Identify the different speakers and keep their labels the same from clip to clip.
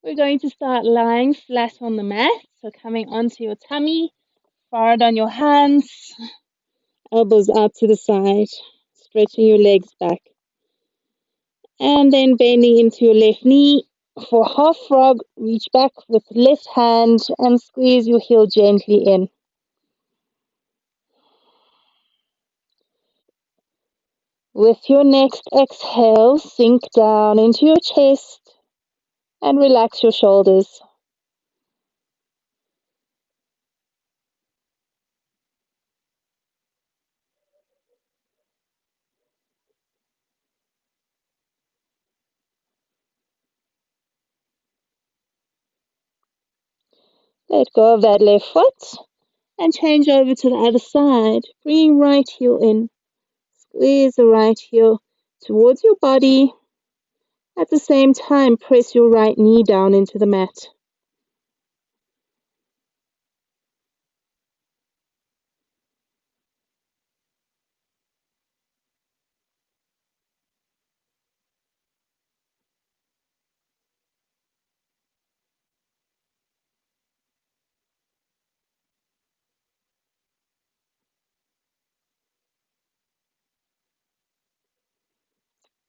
Speaker 1: We're going to start lying flat on the mat, so coming onto your tummy, forward on your hands, elbows out to the side, stretching your legs back. And then bending into your left knee. For half frog, reach back with left hand and squeeze your heel gently in. With your next exhale, sink down into your chest and relax your shoulders. Let go of that left foot and change over to the other side. Bring right heel in. Squeeze the right heel towards your body. At the same time, press your right knee down into the mat.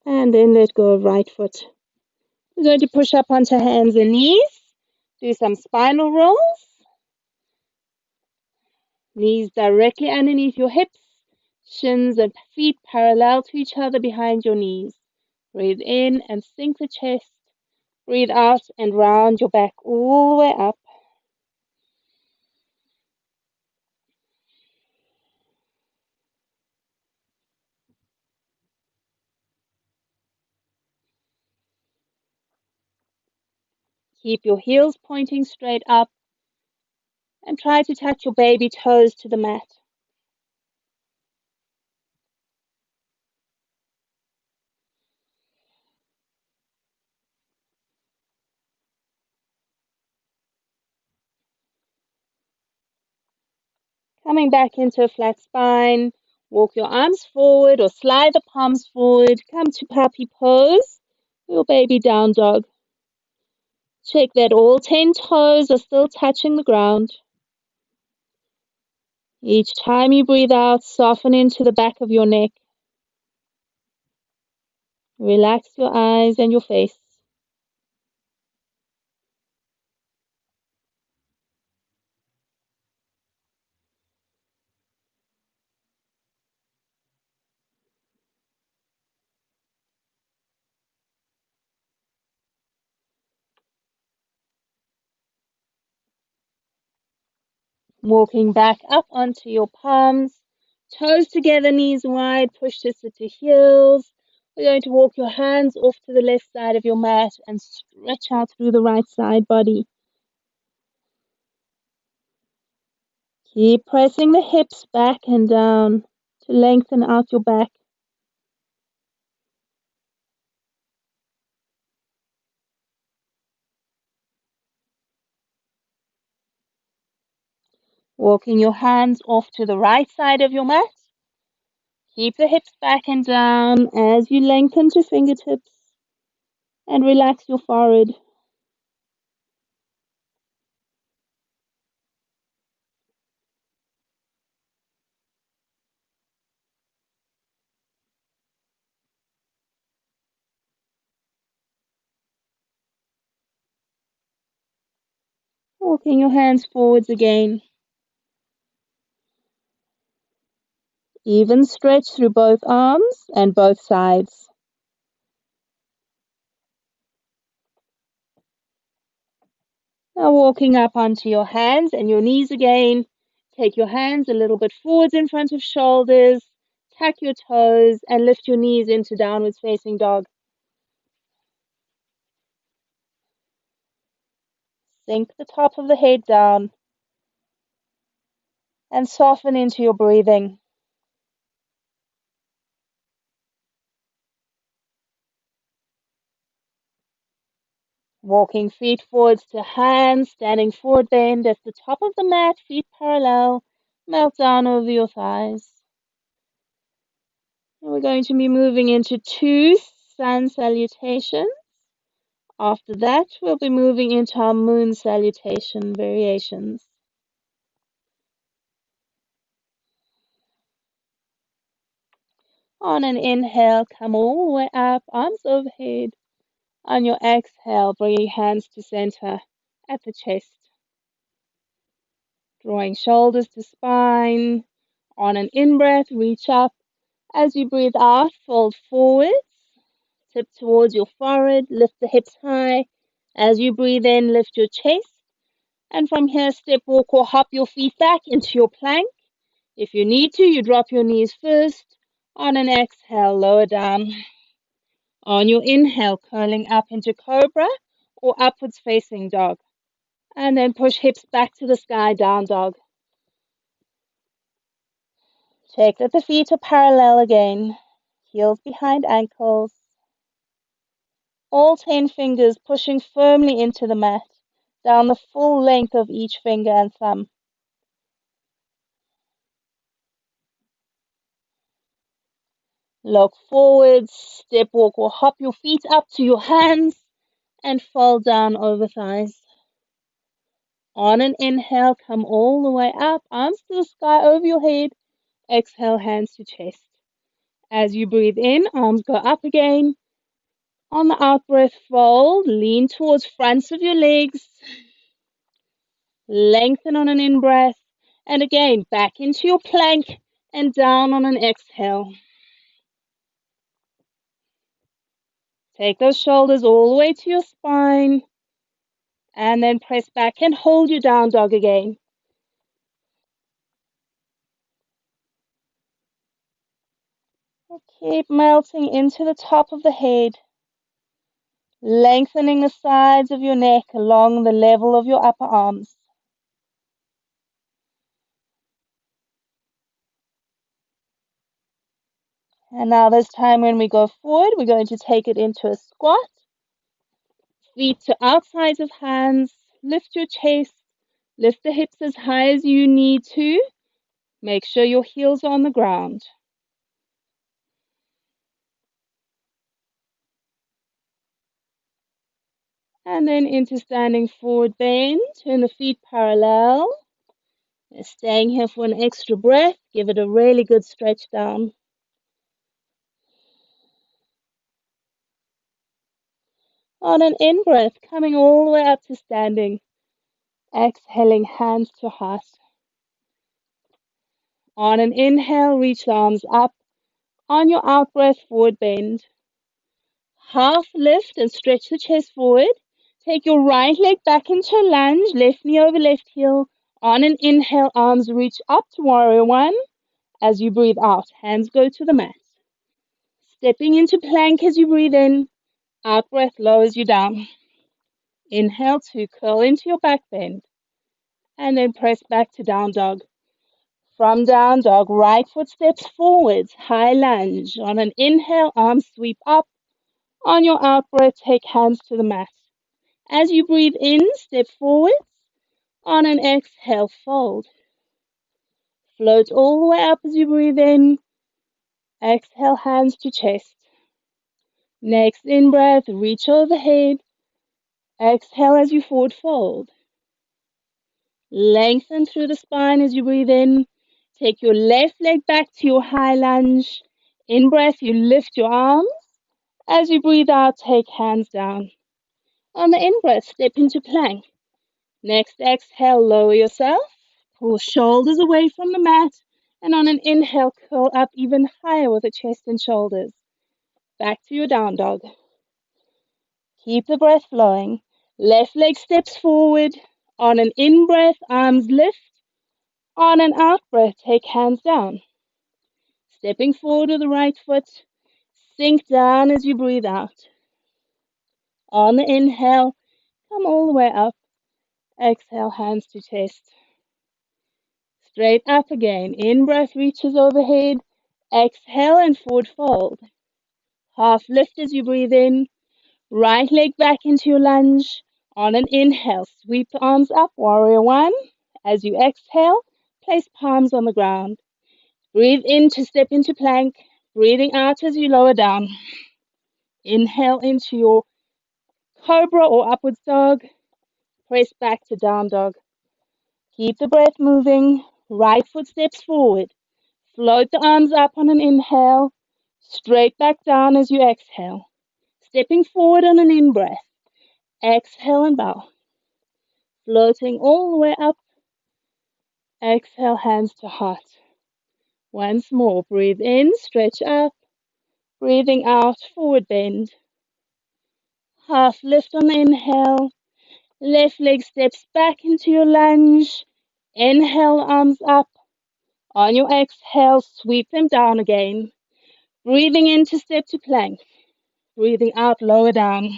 Speaker 1: And then let go of right foot. We're going to push up onto hands and knees. Do some spinal rolls. Knees directly underneath your hips. Shins and feet parallel to each other behind your knees. Breathe in and sink the chest. Breathe out and round your back all the way up. Keep your heels pointing straight up and try to touch your baby toes to the mat. Coming back into a flat spine, walk your arms forward or slide the palms forward. Come to puppy pose, your baby down dog. Check that all 10 toes are still touching the ground. Each time you breathe out, soften into the back of your neck. Relax your eyes and your face. Walking back up onto your palms, toes together, knees wide, push to sit to heels. We're going to walk your hands off to the left side of your mat and stretch out through the right side body. Keep pressing the hips back and down to lengthen out your back. Walking your hands off to the right side of your mat. Keep the hips back and down as you lengthen to fingertips and relax your forehead. Walking your hands forwards again. Even stretch through both arms and both sides. Now walking up onto your hands and your knees again. Take your hands a little bit forwards in front of shoulders. Tuck your toes and lift your knees into downwards facing dog. Sink the top of the head down and soften into your breathing. Walking feet forwards to hands, standing forward bend at the top of the mat, feet parallel, melt down over your thighs. And we're going to be moving into two sun salutations After that, we'll be moving into our moon salutation variations. On an inhale, come all the way up, arms overhead. On your exhale, bring your hands to center at the chest. Drawing shoulders to spine. On an in-breath, reach up. As you breathe out, fold forwards. Tip towards your forehead, lift the hips high. As you breathe in, lift your chest. And from here, step, walk, or hop your feet back into your plank. If you need to, you drop your knees first. On an exhale, lower down. On your inhale, curling up into cobra or upwards facing dog. And then push hips back to the sky, down dog. Check that the feet are parallel again. Heels behind ankles. All 10 fingers pushing firmly into the mat, down the full length of each finger and thumb. Look forward, step, walk, or hop your feet up to your hands and fall down over thighs. On an inhale, come all the way up, arms to the sky over your head. Exhale, hands to chest. As you breathe in, arms go up again. On the out breath, fold, lean towards fronts of your legs. Lengthen on an in-breath. And again, back into your plank and down on an exhale. Take those shoulders all the way to your spine. And then press back and hold your down dog again. Keep melting into the top of the head. Lengthening the sides of your neck along the level of your upper arms. And now this time when we go forward, we're going to take it into a squat. Feet to outsides of hands. Lift your chest. Lift the hips as high as you need to. Make sure your heels are on the ground. And then into standing forward bend. Turn the feet parallel. Staying here for an extra breath. Give it a really good stretch down. On an in-breath, coming all the way up to standing. Exhaling, hands to heart. On an inhale, reach the arms up. On your out-breath, forward bend. Half lift and stretch the chest forward. Take your right leg back into a lunge, left knee over left heel. On an inhale, arms reach up to warrior one. As you breathe out, hands go to the mat. Stepping into plank as you breathe in. Out breath lowers you down. Inhale to curl into your back bend. And then press back to down dog. From down dog, right foot steps forwards, high lunge. On an inhale, arms sweep up. On your out breath, take hands to the mat. As you breathe in, step forwards. On an exhale, fold. Float all the way up as you breathe in. Exhale, hands to chest. Next in-breath, reach overhead. Exhale as you forward fold. Lengthen through the spine as you breathe in. Take your left leg back to your high lunge. In-breath, you lift your arms. As you breathe out, take hands down. On the in-breath, step into plank. Next exhale, lower yourself. Pull shoulders away from the mat. And on an inhale, curl up even higher with the chest and shoulders. Back to your down dog. Keep the breath flowing. Left leg steps forward. On an in-breath, arms lift. On an out-breath, take hands down. Stepping forward with the right foot. Sink down as you breathe out. On the inhale, come all the way up. Exhale, hands to chest. Straight up again. In-breath reaches overhead. Exhale and forward fold. Half lift as you breathe in. Right leg back into your lunge. On an inhale, sweep the arms up, warrior one. As you exhale, place palms on the ground. Breathe in to step into plank. Breathing out as you lower down. Inhale into your Cobra or upwards dog, press back to down dog. Keep the breath moving. Right foot steps forward. Float the arms up on an inhale. Straight back down as you exhale. Stepping forward on an in-breath. Exhale and bow. Floating all the way up. Exhale, hands to heart. Once more, breathe in, stretch up. Breathing out, forward bend. Half lift on the inhale. Left leg steps back into your lunge. Inhale, arms up. On your exhale, sweep them down again. Breathing in to step to plank. Breathing out, lower down.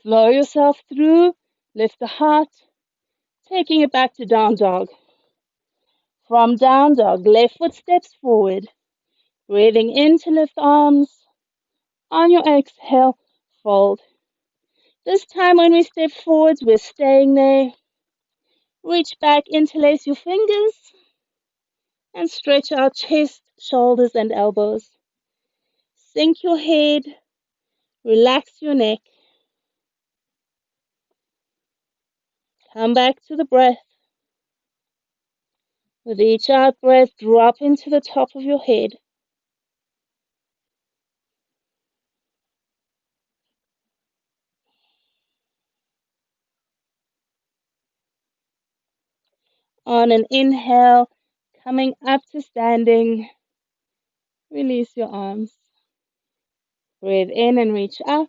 Speaker 1: Slow yourself through. Lift the heart. Taking it back to down dog. From down dog, left foot steps forward. Breathing in to lift arms. On your exhale, fold. This time when we step forwards, we're staying there. Reach back, interlace your fingers. And stretch out chest, shoulders, and elbows. Sink your head. Relax your neck. Come back to the breath. With each out breath, drop into the top of your head. On an inhale, coming up to standing, release your arms. Breathe in and reach up.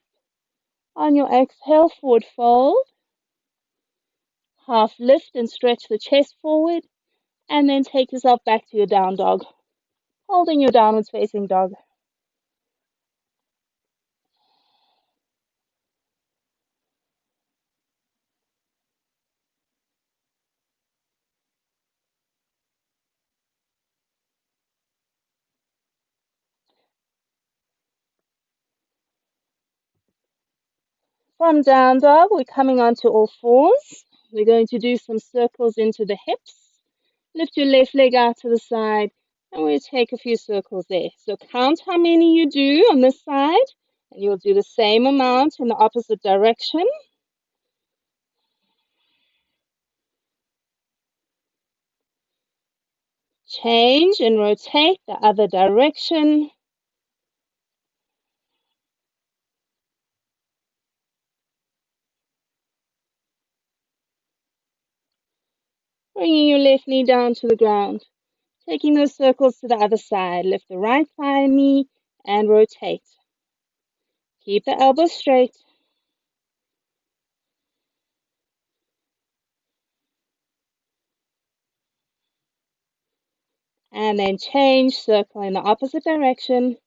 Speaker 1: On your exhale, forward fold. Half lift and stretch the chest forward. And then take yourself back to your down dog, holding your downwards facing dog. From down dog, we're coming onto all fours. We're going to do some circles into the hips. Lift your left leg out to the side, and we'll take a few circles there. So count how many you do on this side, and you'll do the same amount in the opposite direction. Change and rotate the other direction. Bringing your left knee down to the ground. Taking those circles to the other side. Lift the right thigh and knee and rotate. Keep the elbows straight. And then change, circle in the opposite direction.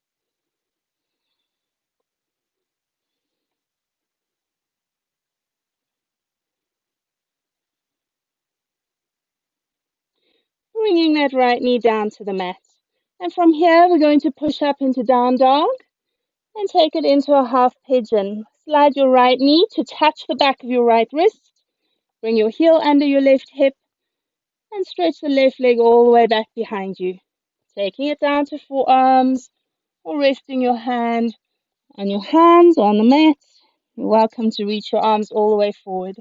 Speaker 1: Bringing that right knee down to the mat. And from here, we're going to push up into down dog and take it into a half pigeon. Slide your right knee to touch the back of your right wrist. Bring your heel under your left hip and stretch the left leg all the way back behind you. Taking it down to forearms or resting your hand on your hands or on the mat. You're welcome to reach your arms all the way forward.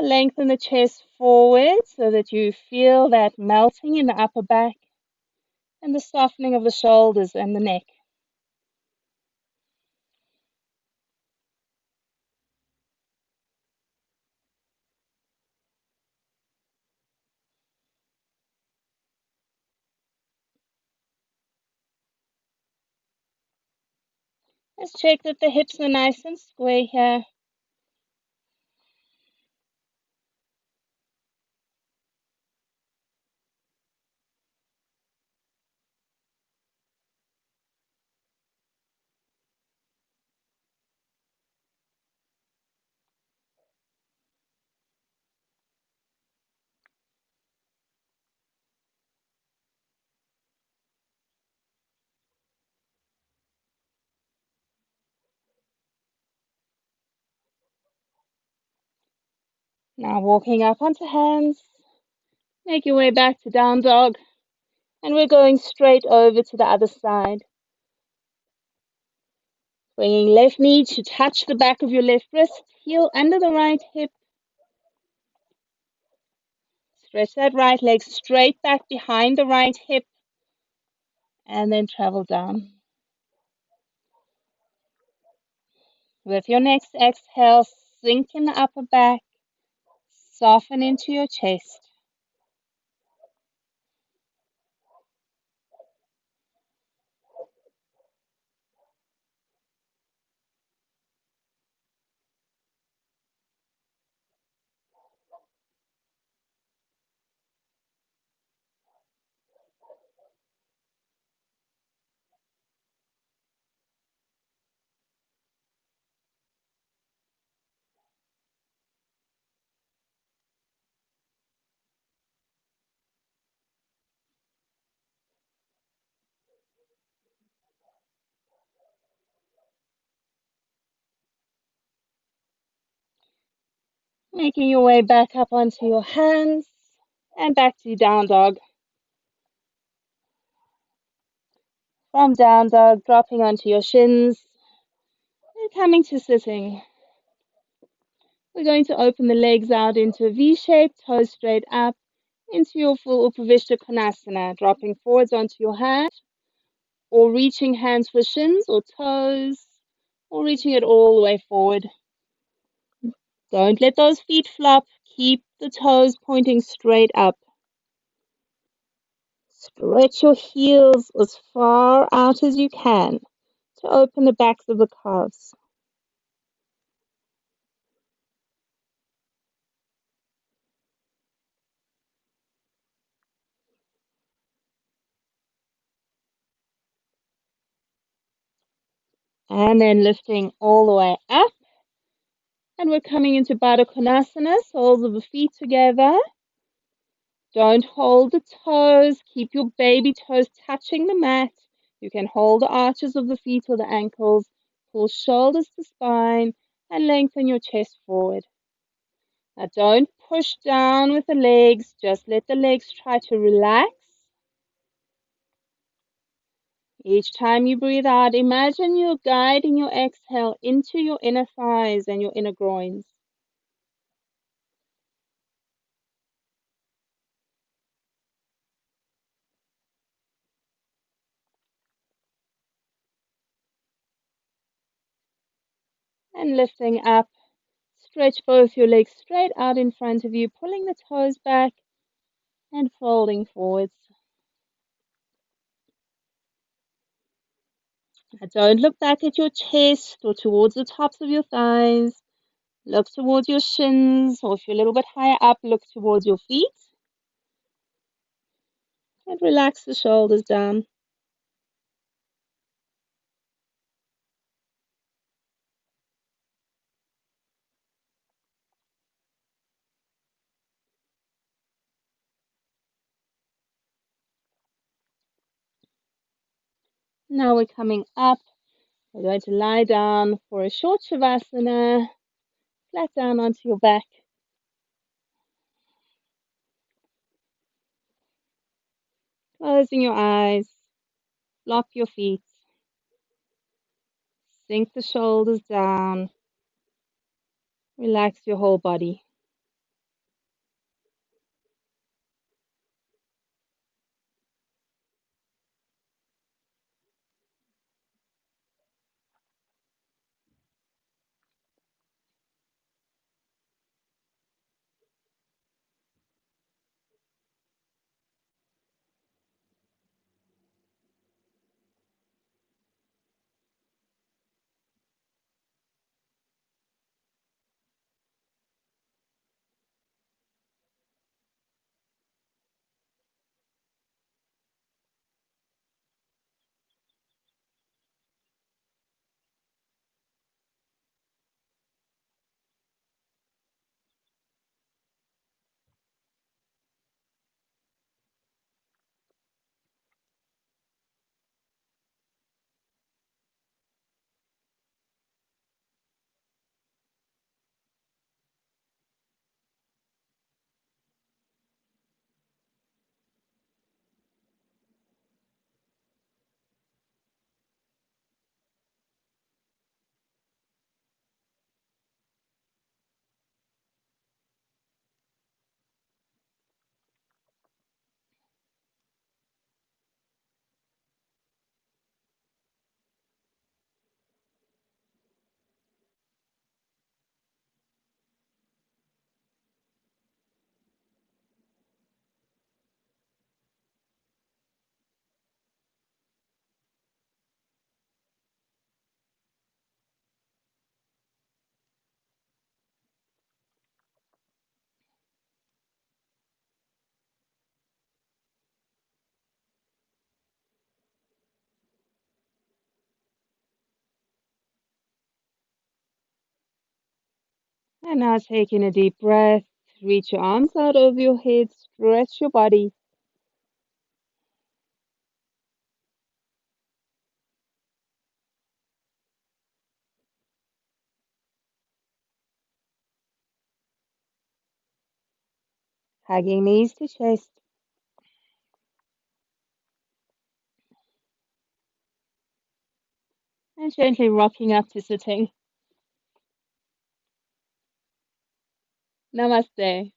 Speaker 1: Lengthen the chest forward so that you feel that melting in the upper back and the softening of the shoulders and the neck. Let's check that the hips are nice and square here. Now walking up onto hands. Make your way back to down dog. And we're going straight over to the other side. Bringing left knee to touch the back of your left wrist, heel under the right hip. Stretch that right leg straight back behind the right hip and then travel down. With your next exhale, sink in the upper back, soften into your chest. Making your way back up onto your hands and back to down dog. From down dog, dropping onto your shins and coming to sitting. We're going to open the legs out into a V shape, toes straight up, into your full Upavishta Konasana, dropping forwards onto your hand, or reaching hands for shins or toes, or reaching it all the way forward. Don't let those feet flop. Keep the toes pointing straight up. Stretch your heels as far out as you can to open the backs of the calves. And then lifting all the way up. And we're coming into Baddha Konasana, soles of the feet together. Don't hold the toes. Keep your baby toes touching the mat. You can hold the arches of the feet or the ankles. Pull shoulders to spine and lengthen your chest forward. Now don't push down with the legs. Just let the legs try to relax. Each time you breathe out, imagine you're guiding your exhale into your inner thighs and your inner groins. And lifting up, stretch both your legs straight out in front of you, pulling the toes back and folding forwards. Now don't look back at your chest or towards the tops of your thighs. Look towards your shins, or if you're a little bit higher up, look towards your feet. And relax the shoulders down. Now we're coming up. We're going to lie down for a short Shavasana, flat down onto your back. Closing your eyes, flop your feet, sink the shoulders down, relax your whole body. And now taking a deep breath, reach your arms out over your head, stretch your body. Hugging knees to chest. And gently rocking up to sitting. Namaste.